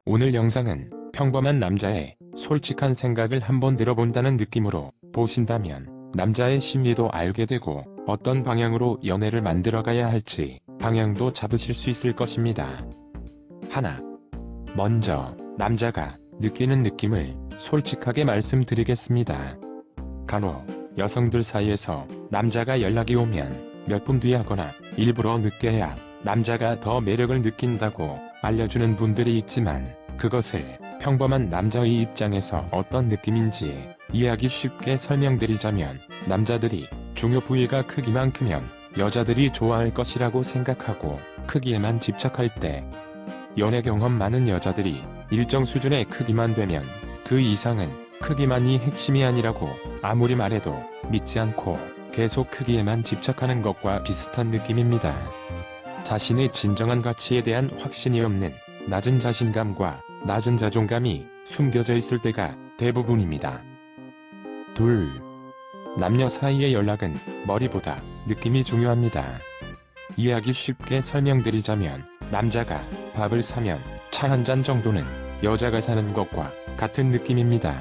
오늘 영상은 평범한 남자의 솔직한 생각을 한번 들어본다는 느낌으로 보신다면 남자의 심리도 알게 되고 어떤 방향으로 연애를 만들어가야 할지 방향도 잡으실 수 있을 것입니다. 하나. 먼저 남자가 느끼는 느낌을 솔직하게 말씀드리겠습니다. 간혹 여성들 사이에서 남자가 연락이 오면 몇 분 뒤에 하거나 일부러 늦게 해야 남자가 더 매력을 느낀다고 알려주는 분들이 있지만 그것을 평범한 남자의 입장에서 어떤 느낌인지 이해하기 쉽게 설명드리자면 남자들이 중요 부위가 크기만 크면 여자들이 좋아할 것이라고 생각하고 크기에만 집착할 때 연애 경험 많은 여자들이 일정 수준의 크기만 되면 그 이상은 크기만이 핵심이 아니라고 아무리 말해도 믿지 않고 계속 크기에만 집착하는 것과 비슷한 느낌입니다. 자신의 진정한 가치에 대한 확신이 없는 낮은 자신감과 낮은 자존감이 숨겨져 있을 때가 대부분입니다. 둘. 남녀 사이의 연락은 머리보다 느낌이 중요합니다. 이해하기 쉽게 설명드리자면 남자가 밥을 사면 차 한 잔 정도는 여자가 사는 것과 같은 느낌입니다.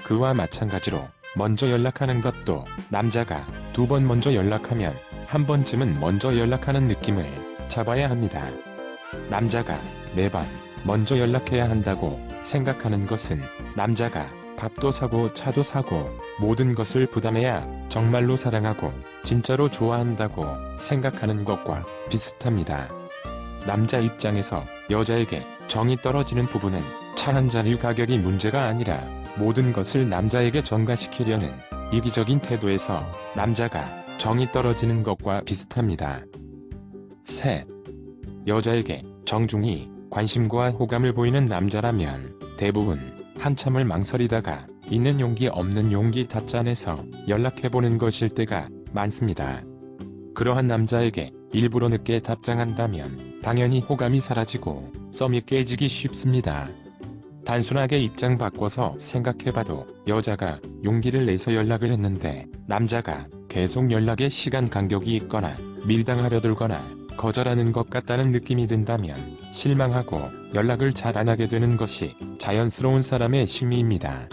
그와 마찬가지로 먼저 연락하는 것도 남자가 2번 먼저 연락하면 한 번쯤은 먼저 연락하는 느낌을 잡아야 합니다. 남자가 매번 먼저 연락해야 한다고 생각하는 것은 남자가 밥도 사고 차도 사고 모든 것을 부담해야 정말로 사랑하고 진짜로 좋아한다고 생각하는 것과 비슷합니다. 남자 입장에서 여자에게 정이 떨어지는 부분은 차 한 잔의 가격이 문제가 아니라 모든 것을 남자에게 전가시키려는 이기적인 태도에서 남자가 정이 떨어지는 것과 비슷합니다. 셋. 여자에게 정중히 관심과 호감을 보이는 남자라면 대부분 한참을 망설이다가 있는 용기 없는 용기 다 짜내서 연락해보는 것일 때가 많습니다. 그러한 남자에게 일부러 늦게 답장한다면 당연히 호감이 사라지고 썸이 깨지기 쉽습니다. 단순하게 입장 바꿔서 생각해봐도 여자가 용기를 내서 연락을 했는데 남자가 계속 연락에 시간 간격이 있거나 밀당하려 들거나 거절하는 것 같다는 느낌이 든다면 실망하고 연락을 잘 안 하게 되는 것이 자연스러운 사람의 심리입니다.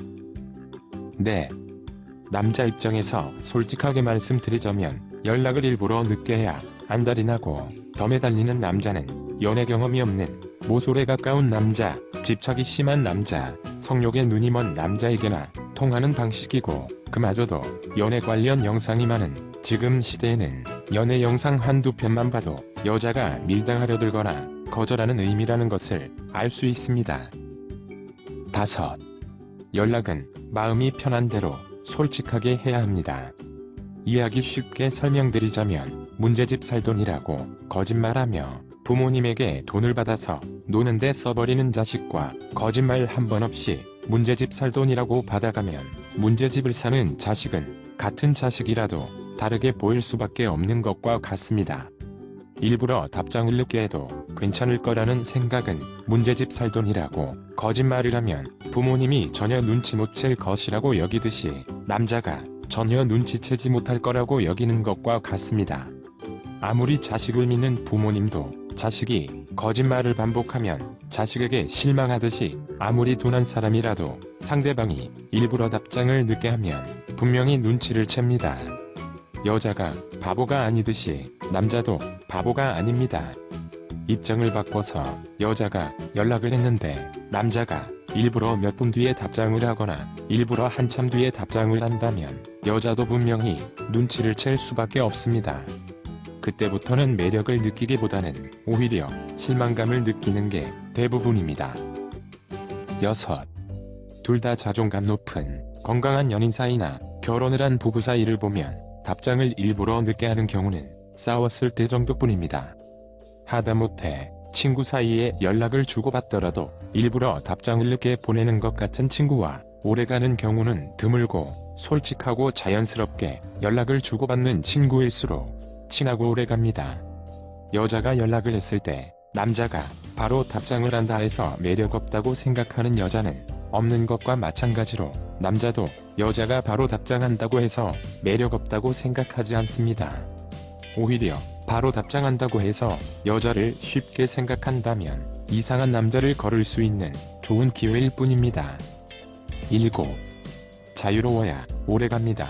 네. 남자 입장에서 솔직하게 말씀드리자면 연락을 일부러 늦게 해야 안달이 나고 더 매달리는 남자는 연애 경험이 없는 모솔에 가까운 남자, 집착이 심한 남자, 성욕에 눈이 먼 남자에게나 통하는 방식이고 그마저도 연애 관련 영상이 많은 지금 시대에는 연애 영상 한두 편만 봐도 여자가 밀당하려 들거나 거절하는 의미라는 것을 알 수 있습니다. 다섯. 연락은 마음이 편한 대로 솔직하게 해야 합니다. 이해하기 쉽게 설명드리자면 문제집 살 돈이라고 거짓말하며 부모님에게 돈을 받아서 노는데 써버리는 자식과 거짓말 한 번 없이 문제집 살 돈이라고 받아가면 문제집을 사는 자식은 같은 자식이라도 다르게 보일 수밖에 없는 것과 같습니다. 일부러 답장을 늦게 해도 괜찮을 거라는 생각은 문제집 살 돈이라고 거짓말을 하면 부모님이 전혀 눈치 못 챌 것이라고 여기듯이 남자가 전혀 눈치채지 못할 거라고 여기는 것과 같습니다. 아무리 자식을 믿는 부모님도 자식이 거짓말을 반복하면 자식에게 실망하듯이 아무리 둔한 사람이라도 상대방이 일부러 답장을 늦게 하면 분명히 눈치를 챕니다. 여자가 바보가 아니듯이 남자도 바보가 아닙니다. 입장을 바꿔서 여자가 연락을 했는데 남자가 일부러 몇 분 뒤에 답장을 하거나 일부러 한참 뒤에 답장을 한다면 여자도 분명히 눈치를 챌 수밖에 없습니다. 그때부터는 매력을 느끼기보다는 오히려 실망감을 느끼는 게 대부분입니다. 여섯. 둘 다 자존감 높은 건강한 연인 사이나 결혼을 한 부부 사이를 보면 답장을 일부러 늦게 하는 경우는 싸웠을 때 정도뿐입니다. 하다못해 친구 사이에 연락을 주고받더라도 일부러 답장을 늦게 보내는 것 같은 친구와 오래가는 경우는 드물고 솔직하고 자연스럽게 연락을 주고받는 친구일수록 친하고 오래갑니다. 여자가 연락을 했을 때 남자가 바로 답장을 한다 해서 매력없다고 생각하는 여자는 없는 것과 마찬가지로 남자도 여자가 바로 답장한다고 해서 매력없다고 생각하지 않습니다. 오히려 바로 답장한다고 해서 여자를 쉽게 생각한다면 이상한 남자를 거를 수 있는 좋은 기회일 뿐입니다. 7. 자유로워야 오래갑니다.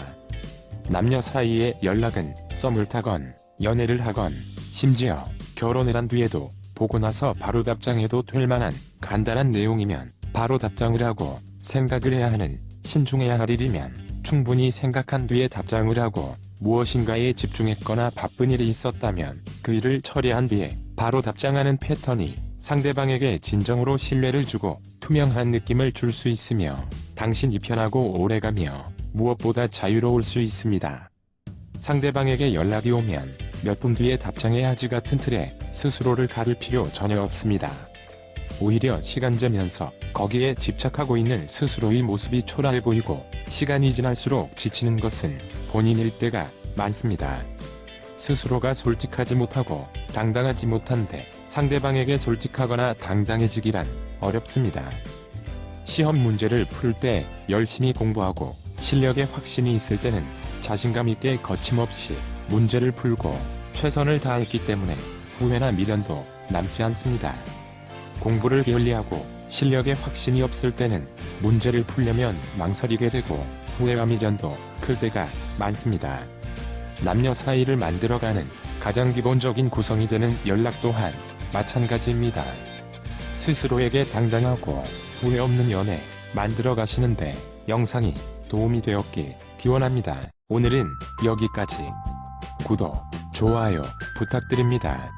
남녀 사이의 연락은 썸을 타건 연애를 하건 심지어 결혼을 한 뒤에도 보고 나서 바로 답장해도 될 만한 간단한 내용이면 바로 답장을 하고 생각을 해야 하는 신중해야 할 일이면 충분히 생각한 뒤에 답장을 하고 무엇인가에 집중했거나 바쁜 일이 있었다면 그 일을 처리한 뒤에 바로 답장하는 패턴이 상대방에게 진정으로 신뢰를 주고 투명한 느낌을 줄 수 있으며 당신이 편하고 오래가며 무엇보다 자유로울 수 있습니다. 상대방에게 연락이 오면 몇 분 뒤에 답장해야지 같은 틀에 스스로를 가를 필요 전혀 없습니다. 오히려 시간 재면서 거기에 집착하고 있는 스스로의 모습이 초라해 보이고 시간이 지날수록 지치는 것은 본인일 때가 많습니다. 스스로가 솔직하지 못하고 당당하지 못한데 상대방에게 솔직하거나 당당해지기란 어렵습니다. 시험 문제를 풀 때 열심히 공부하고 실력에 확신이 있을 때는 자신감 있게 거침없이 문제를 풀고 최선을 다했기 때문에 후회나 미련도 남지 않습니다. 공부를 게을리하고 실력에 확신이 없을 때는 문제를 풀려면 망설이게 되고 후회와 미련도 클 때가 많습니다. 남녀 사이를 만들어가는 가장 기본적인 구성이 되는 연락 또한 마찬가지입니다. 스스로에게 당당하고 후회 없는 연애 만들어 가시는데 영상이 도움이 되었길 기원합니다. 오늘은 여기까지. 구독, 좋아요 부탁드립니다.